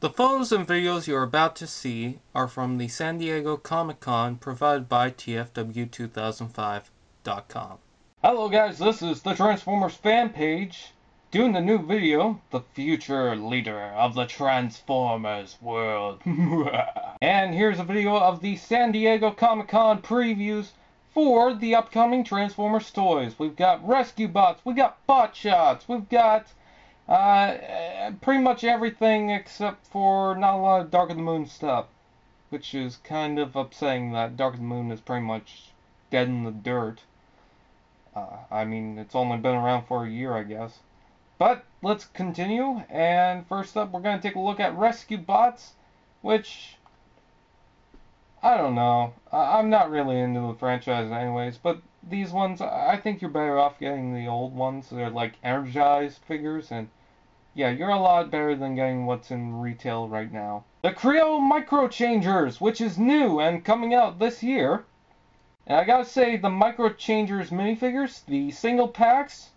The photos and videos you are about to see are from the San Diego Comic Con provided by TFW2005.com. Hello guys, this is the Transformers fan page doing the new video, the future leader of the Transformers world. And here's a video of the San Diego Comic Con previews for the upcoming Transformers toys. We've got rescue bots, we got bot shots, we've got pretty much everything except for not a lot of Dark of the Moon stuff, which is kind of upsetting that Dark of the Moon is pretty much dead in the dirt. I mean, it's only been around for a year, I guess. But let's continue, and first up we're going to take a look at rescue bots, which, I don't know, I'm not really into the franchise anyways, but these ones, I think you're better off getting the old ones. They're like energized figures, and yeah, you're a lot better than getting what's in retail right now. The Kre-O Microchangers, which is new and coming out this year. And I gotta say, the Microchangers minifigures, the single packs,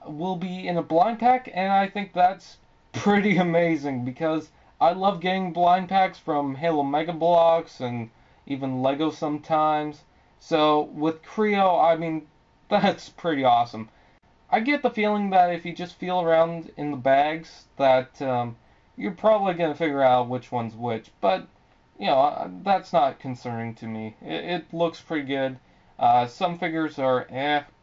will be in a blind pack, and I think that's pretty amazing because I love getting blind packs from Halo Mega Bloks and even Lego sometimes. So with Kre-O, I mean, that's pretty awesome. I get the feeling that if you just feel around in the bags that you're probably going to figure out which one's which. But, you know, that's not concerning to me. It looks pretty good. Some figures are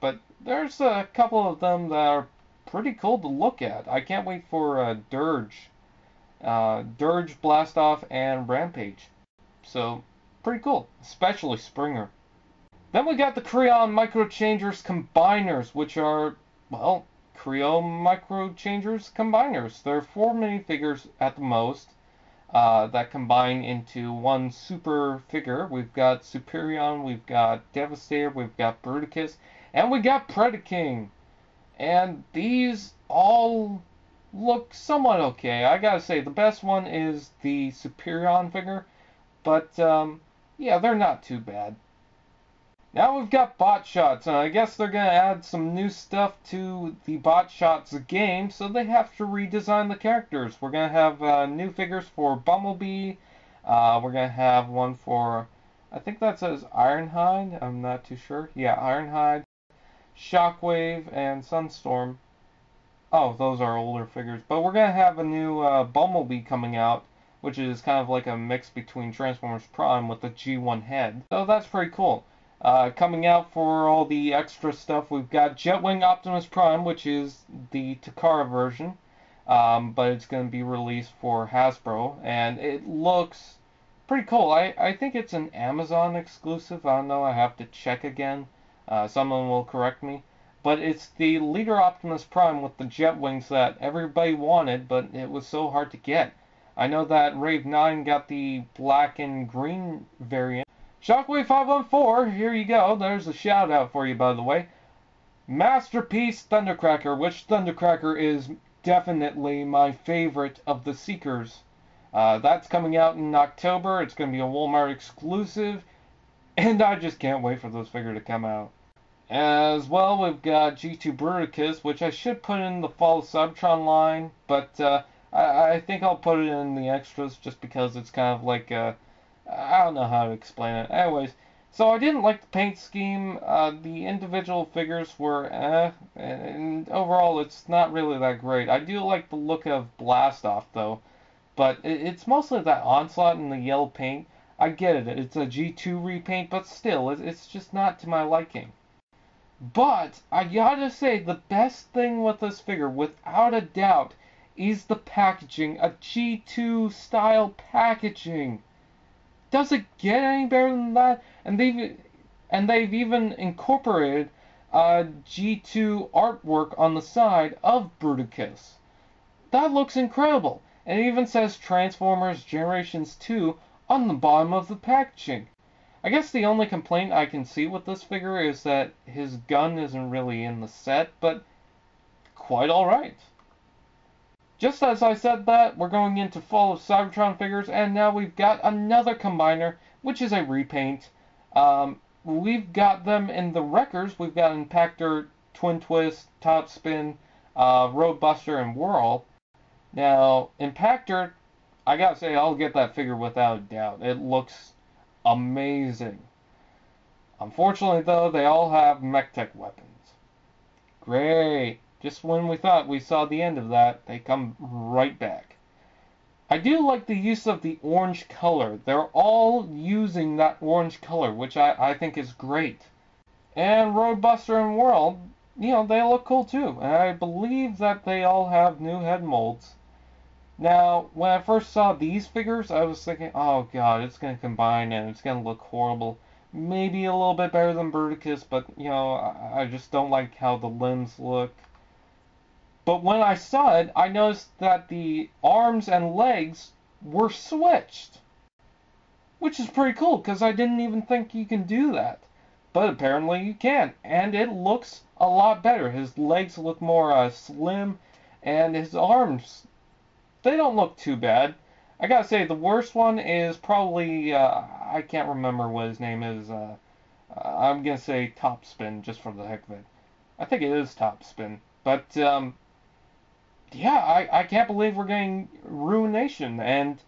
but there's a couple of them that are pretty cool to look at. I can't wait for Dirge. Dirge, Blastoff, and Rampage. So, pretty cool. Especially Springer. Then we got the Kre-O Microchangers Combiners, which are, well, Kre-O Microchangers Combiners. There are 4 minifigures at the most that combine into one super figure. We've got Superion, we've got Devestator, we've got Bruticus, and we got Predaking. And these all look somewhat okay. I gotta say, the best one is the Superion figure, but yeah, they're not too bad. Now we've got bot shots, and I guess they're going to add some new stuff to the bot shots game, so they have to redesign the characters. We're going to have new figures for Bumblebee. We're going to have one for, I think that says Ironhide. I'm not too sure. Yeah, Ironhide, Shockwave, and Sunstorm. Oh, those are older figures. But we're going to have a new Bumblebee coming out, which is kind of like a mix between Transformers Prime with the G1 head. So that's pretty cool. Coming out for all the extra stuff, we've got Jetwing Optimus Prime, which is the Takara version, but it's going to be released for Hasbro, and it looks pretty cool. I think it's an Amazon exclusive. I don't know, I have to check again. Someone will correct me. But it's the Leader Optimus Prime with the jet wings that everybody wanted, but it was so hard to get. I know that Rave 9 got the black and green variant. Shockwave 514, here you go. There's a shout out for you, by the way. Masterpiece Thundercracker, which Thundercracker is definitely my favorite of the Seekers. That's coming out in October. It's going to be a Walmart exclusive, and I just can't wait for those figures to come out. As well, we've got G2 Bruticus, which I should put in the Fall of Cybertron line, but I think I'll put it in the extras just because it's kind of like a... I don't know how to explain it. Anyways, so I didn't like the paint scheme. The individual figures were and overall it's not really that great. I do like the look of Blastoff though, but it's mostly that Onslaught and the yellow paint. I get it, it's a G2 repaint, but still, it's just not to my liking. But I gotta say, the best thing with this figure, without a doubt, is the packaging. A G2 style packaging. Does it get any better than that? And they've even incorporated G2 artwork on the side of Bruticus. That looks incredible. And it even says Transformers Generations 2 on the bottom of the packaging. I guess the only complaint I can see with this figure is that his gun isn't really in the set, but quite alright. Just as I said that, we're going into Fall of Cybertron figures, and now we've got another combiner, which is a repaint. We've got them in the Wreckers. We've got Impactor, Twin Twist, Topspin, Roadbuster, and Whirl. Now, Impactor I gotta say, I'll get that figure without a doubt. It looks amazing. Unfortunately, though, they all have mech-tech weapons. Great. Just when we thought we saw the end of that, they come right back. I do like the use of the orange color. They're all using that orange color, which I think is great. And Roadbuster and Whirl, they look cool too. And I believe that they all have new head molds. Now, when I first saw these figures, I was thinking, oh god, it's going to combine and it's going to look horrible. Maybe a little bit better than Bruticus, but, I just don't like how the limbs look. But when I saw it, I noticed that the arms and legs were switched. Which is pretty cool, because I didn't even think you can do that. But apparently you can, and it looks a lot better. His legs look more slim, and his arms, they don't look too bad. I gotta say, the worst one is probably, I can't remember what his name is. I'm gonna say Topspin, just for the heck of it. I think it is Topspin. But, yeah, I can't believe we're getting Ruination, and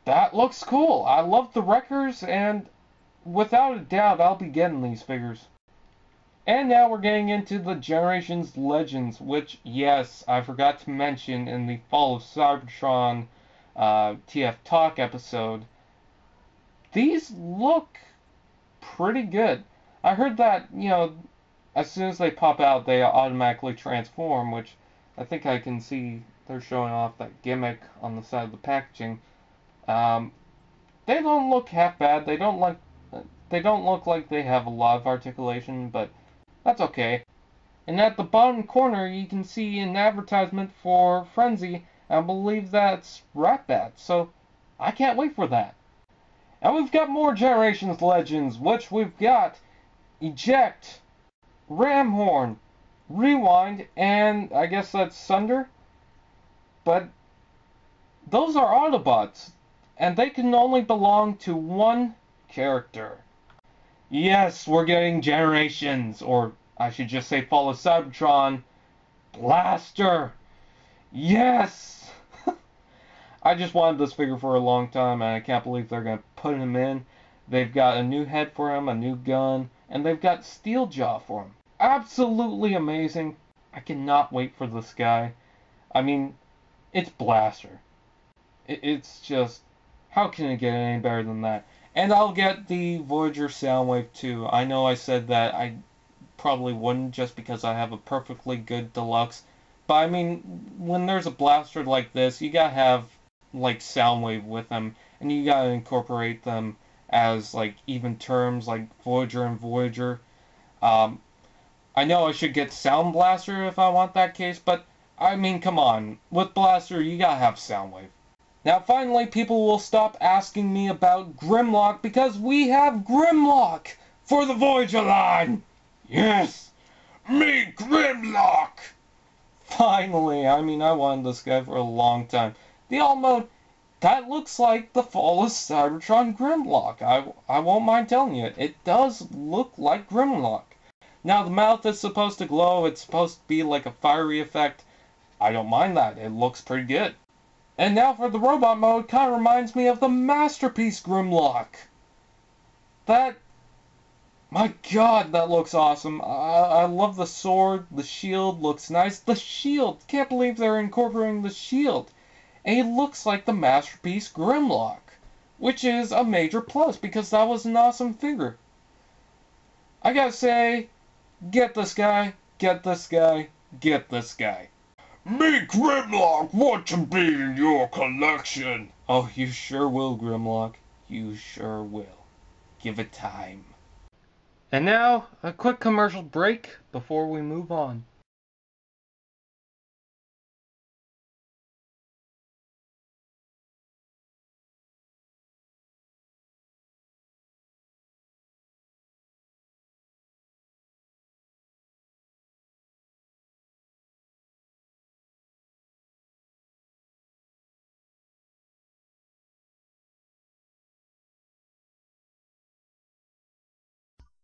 that looks cool. I love the Wreckers, and without a doubt, I'll be getting these figures. And now we're getting into the Generations Legends, which, yes, I forgot to mention in the Fall of Cybertron TF Talk episode. These look pretty good. I heard that, as soon as they pop out, they automatically transform, which I think I can see they're showing off that gimmick on the side of the packaging. They don't look half bad. They don't look like they have a lot of articulation, but that's okay. And at the bottom corner, you can see an advertisement for Frenzy. I believe that's Ratbat, so I can't wait for that. And we've got more Generations Legends, which we've got Eject, Ramhorn, Rewind, and I guess that's Sunder. But those are Autobots, and they can only belong to one character. Yes, we're getting Generations, or I should just say Fall of Cybertron, Blaster. Yes! I just wanted this figure for a long time, and I can't believe they're going to put him in. They've got a new head for him, a new gun, and they've got Steeljaw for him. Absolutely amazing. I cannot wait for this guy. I mean, it's Blaster. It's just, how can it get any better than that? And I'll get the Voyager Soundwave too. I know I said that I probably wouldn't just because I have a perfectly good deluxe. But I mean, when there's a blaster like this, you gotta have like Soundwave with them. And you gotta incorporate them as like even terms like Voyager and Voyager. I know I should get Sound Blaster if I want that case, but I mean, come on. With Blaster, you gotta have Soundwave. Now, finally, people will stop asking me about Grimlock because we have Grimlock for the Voyager line! Yes! Me, Grimlock! Finally, I mean, I wanted this guy for a long time. The alt mode, that looks like the Fall of Cybertron Grimlock. I won't mind telling you, it does look like Grimlock. Now, the mouth is supposed to glow, it's supposed to be like a fiery effect. I don't mind that, it looks pretty good. And now for the robot mode, kind of reminds me of the Masterpiece Grimlock. My god, that looks awesome. I love the sword, the shield looks nice. The shield, can't believe they're incorporating the shield. And he looks like the Masterpiece Grimlock, which is a major plus because that was an awesome figure. I gotta say, get this guy, get this guy, get this guy. Me, Grimlock, want to be in your collection. Oh, you sure will, Grimlock. You sure will. Give it time. And now, a quick commercial break before we move on.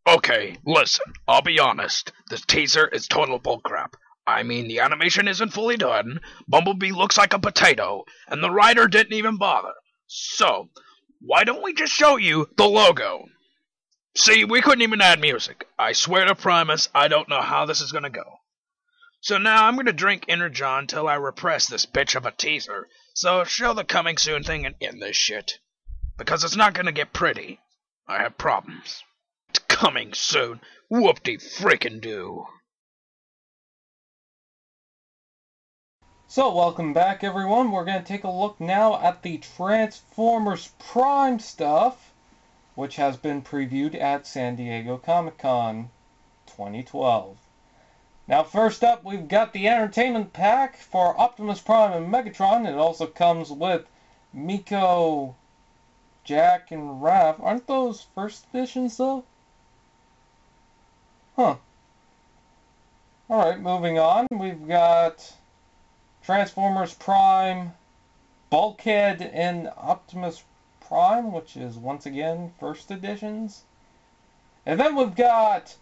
Okay, listen, I'll be honest. This teaser is total bullcrap. I mean, the animation isn't fully done, Bumblebee looks like a potato, and the writer didn't even bother. So, why don't we just show you the logo? See, we couldn't even add music. I swear to Primus, I don't know how this is gonna go. So now I'm gonna drink Energon till I repress this bitch of a teaser, so show the coming soon thing and end this shit. Because it's not gonna get pretty. I have problems. It's coming soon. Whoop-de-frickin-do. So, welcome back everyone. We're going to take a look now at the Transformers Prime stuff, which has been previewed at San Diego Comic Con 2012. Now, first up, we've got the Entertainment Pack for Optimus Prime and Megatron. It also comes with Miko, Jack, and Raph. Aren't those first editions, though? Huh. Alright, moving on. We've got Transformers Prime, Bulkhead, and Optimus Prime, which is once again first editions. And then we've got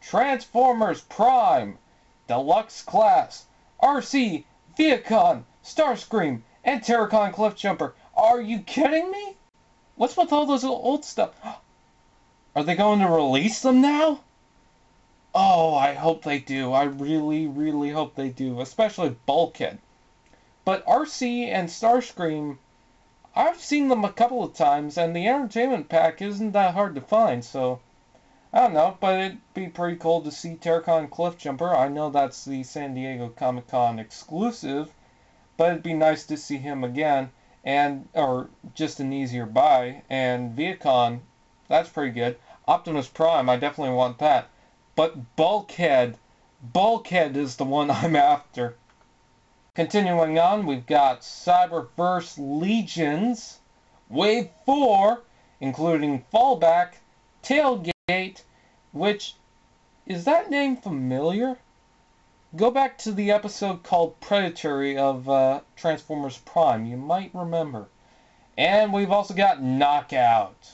Transformers Prime, Deluxe Class, RC, Viacon, Starscream, and Terracon Cliffjumper. Are you kidding me? What's with all those old stuff? Are they going to release them now? Oh, I hope they do. I really, really hope they do, especially Bulkhead. But RC and Starscream, I've seen them a couple of times, and the Entertainment Pack isn't that hard to find, so I don't know, but it'd be pretty cool to see Terracon Cliffjumper. I know that's the San Diego Comic Con exclusive, but it'd be nice to see him again, or just an easier buy. And Viacon, that's pretty good. Optimus Prime, I definitely want that. But Bulkhead is the one I'm after. Continuing on, we've got Cyberverse Legions, Wave 4, including Fallback, Tailgate, which, is that name familiar? Go back to the episode called Predatory of Transformers Prime, you might remember. And we've also got Knockout.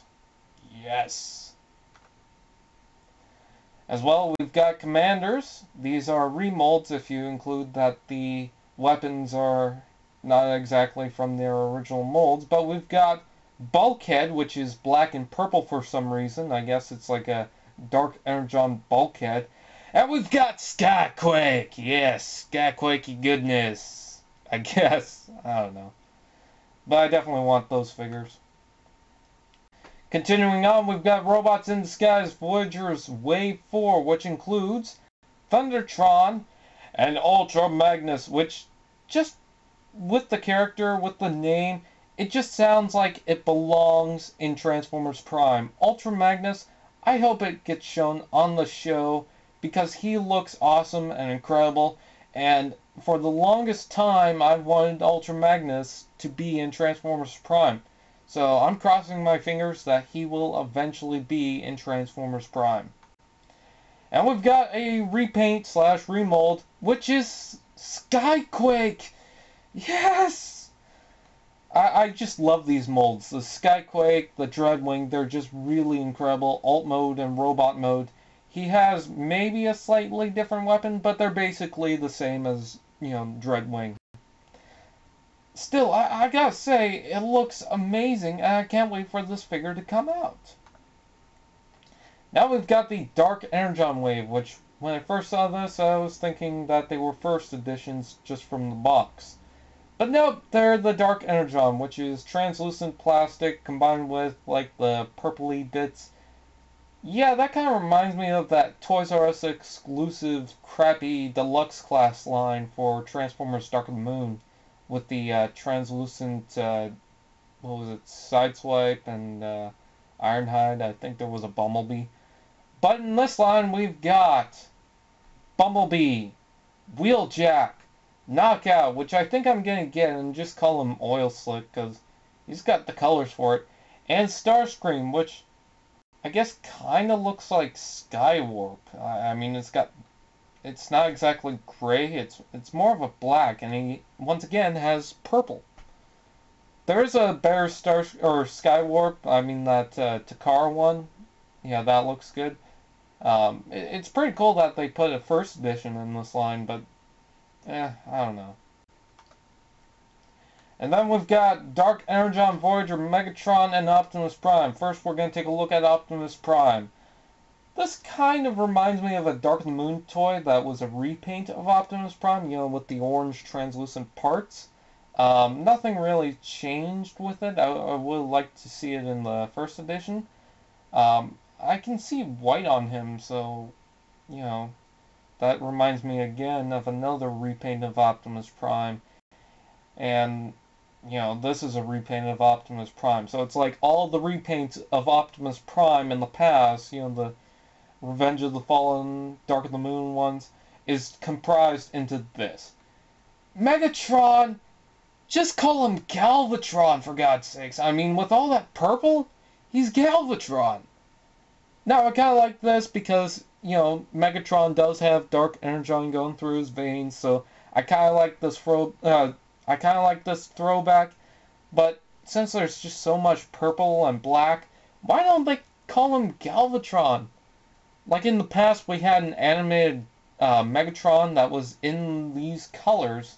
Yes. As well, we've got Commanders. These are remolds if you include that the weapons are not exactly from their original molds. But we've got Bulkhead, which is black and purple for some reason. I guess it's like a Dark Energon Bulkhead. And we've got Sky-Quake. Yes, Sky-Quakey goodness. I guess. I don't know. But I definitely want those figures. Continuing on, we've got Robots in Disguise Voyagers Wave 4, which includes Thundertron and Ultra Magnus, which just with the character, with the name, it just sounds like it belongs in Transformers Prime. Ultra Magnus, I hope it gets shown on the show because he looks awesome and incredible, and for the longest time I've wanted Ultra Magnus to be in Transformers Prime. So I'm crossing my fingers that he will eventually be in Transformers Prime. And we've got a repaint / remold, which is Sky-Quake. Yes! I just love these molds. The Sky-Quake, the Jetwing, they're just really incredible. Alt mode and robot mode. He has maybe a slightly different weapon, but they're basically the same as, Jetwing. Still, I gotta say, it looks amazing, and I can't wait for this figure to come out. Now we've got the Dark Energon Wave, which, when I first saw this, I was thinking that they were first editions just from the box. But nope, they're the Dark Energon, which is translucent plastic combined with, like, the purpley bits. Yeah, that kind of reminds me of that Toys R Us exclusive, crappy, deluxe class line for Transformers Dark of the Moon. With the translucent, Sideswipe and Ironhide. I think there was a Bumblebee. But in this line, we've got Bumblebee, Wheeljack, Knockout, which I think I'm going to get and just call him Oil Slick because he's got the colors for it, and Starscream, which I guess kind of looks like Skywarp. I mean, it's not exactly gray, it's more of a black, and he, once again, has purple. There's a Bear Skywarp, I mean that Takara one. Yeah, that looks good. It's pretty cool that they put a first edition in this line, but I don't know. And then we've got Dark Energon, Voyager, Megatron, and Optimus Prime. First, we're going to take a look at Optimus Prime. This kind of reminds me of a Dark of the Moon toy that was a repaint of Optimus Prime, you know, with the orange translucent parts. Nothing really changed with it. I would like to see it in the first edition. I can see white on him, so, you know, that reminds me again of another repaint of Optimus Prime. And, you know, this is a repaint of Optimus Prime. So it's like all the repaints of Optimus Prime in the past, you know, the Revenge of the Fallen, Dark of the Moon ones, is comprised into this. Megatron, just call him Galvatron, for God's sakes. I mean, with all that purple, he's Galvatron. Now, I kind of like this because, you know, Megatron does have Dark Energon going through his veins, so I kind of like this throwback. But since there's just so much purple and black, why don't they call him Galvatron? Like in the past, we had an animated Megatron that was in these colors,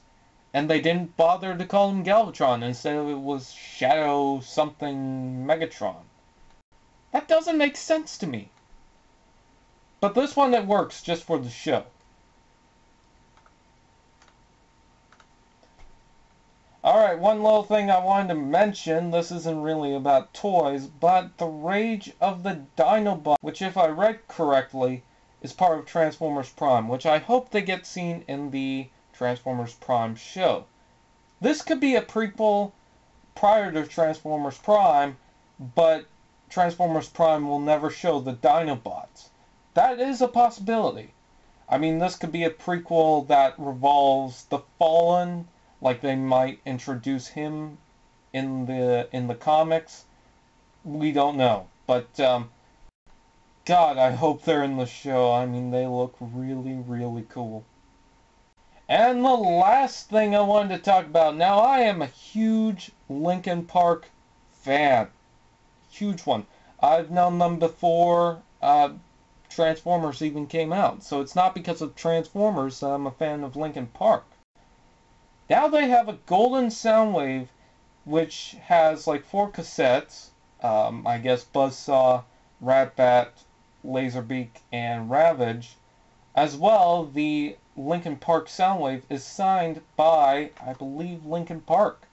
and they didn't bother to call him Galvatron. Instead, it was Shadow something Megatron. That doesn't make sense to me. But this one, it works just for the show. Alright, one little thing I wanted to mention, this isn't really about toys, but the Rage of the Dinobot, which if I read correctly, is part of Transformers Prime, which I hope they get seen in the Transformers Prime show. This could be a prequel prior to Transformers Prime, but Transformers Prime will never show the Dinobots. That is a possibility. I mean, this could be a prequel that revolves the Fallen, like they might introduce him in the comics. We don't know, but God, I hope they're in the show. I mean, they look really, really cool. And the last thing I wanted to talk about, now I am a huge Linkin Park fan. Huge one. I've known them before Transformers even came out. So it's not because of Transformers that I'm a fan of Linkin Park. Now they have a golden Soundwave, which has like 4 cassettes. I guess Buzzsaw, Ratbat, Laserbeak, and Ravage. As well, the Linkin Park Soundwave is signed by, I believe, Linkin Park.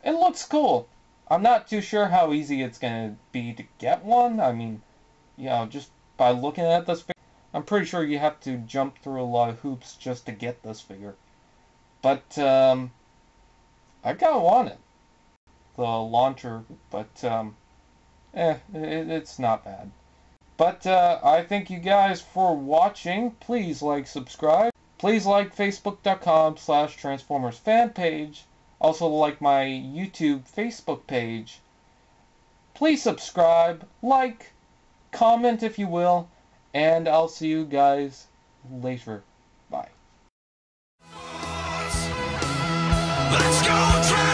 It looks cool. I'm not too sure how easy it's going to be to get one. I mean, you know, just by looking at this figure, I'm pretty sure you have to jump through a lot of hoops just to get this figure. But, I kind of want it. The launcher, but, it's not bad. But, I thank you guys for watching. Please like, subscribe. Please like Facebook.com/Transformers fan page. Also like my YouTube Facebook page. Please subscribe, like, comment if you will, and I'll see you guys later. Bye. Let's go,